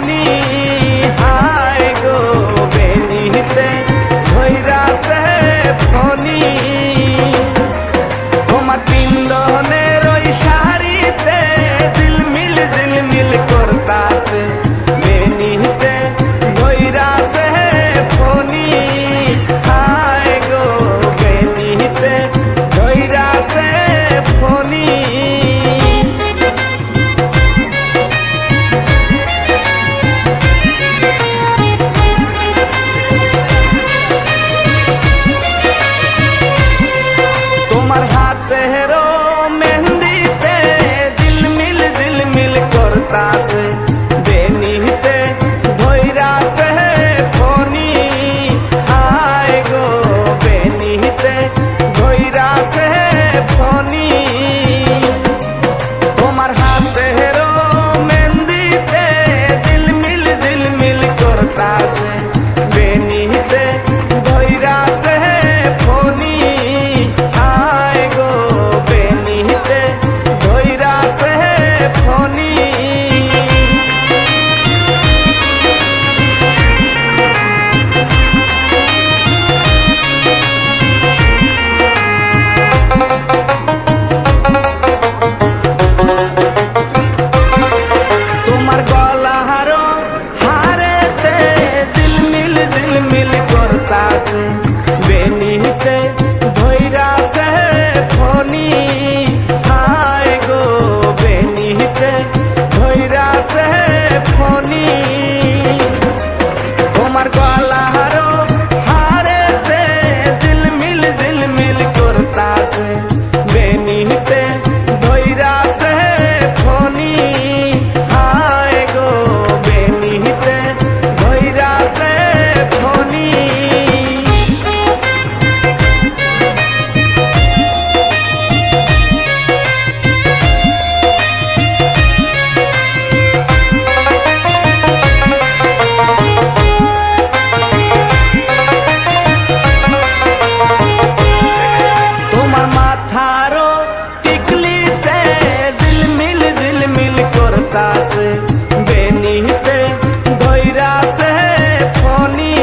ফনি হায় গো বেনিতে ধইরাছে ফনি তোমার পিন্দনের ওই শাড়িতে ঝিলমিল করতাছে বেনিতে ধইরাছে ফনি হায় গো বেনিতে ধইরাছে ফনি তোমার হাতেরও মেহেন্দিতে ঝিলমিল করতাছে বেনিতে ধইরাছে ফনি হায় গো বেনিতে ধইরাছে ফনি তোমার হাতেরও মেহেন্দিতে ঝিলমিল করতাছে বেনিতে ধইরাছে ফনি হায় গো বেনিতে ধইরাছে ফনি তোমার গলারও হারেতে ঝিলমিল করতাছে বেনিতে ধইরাছে ফনি হায় গো বেনিতে ধইরাছে ফনি তোমার গলারও হারেতে ঝিলমিল করতাছে বেনিতে ধইরাছে ফনি হায় গো বেনিতে ধইরাছে ফনি তোমার মাথারও টিকলিতে ঝিলমিল করতাছে বেনিতে ধইরাছে ফনি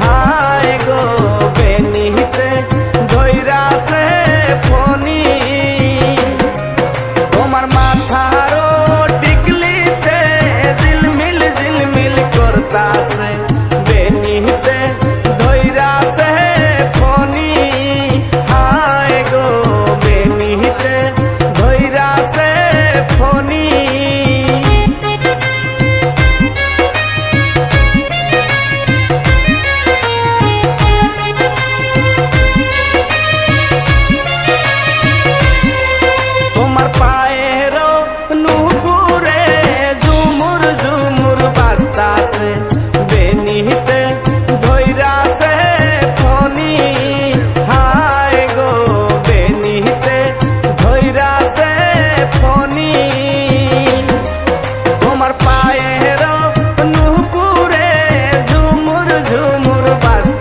হায় গো বেনিতে ধইরাছে ফনি তোমার মাথারও টিকলিতে ঝিলমিল করতাছে বেনিতে ধইরাছে ফনি হায় গো বেনিতে ধইরাছে ফনি তোমার পায়েরও নুপুরে ঝুমুর বাজতাছে বেনিতে ধইরাছে ফনি হায় গো বেনিতে ধইরাছে ফনি তোমার পায়েরও নুপুরে ঝুমুর বাজতাছে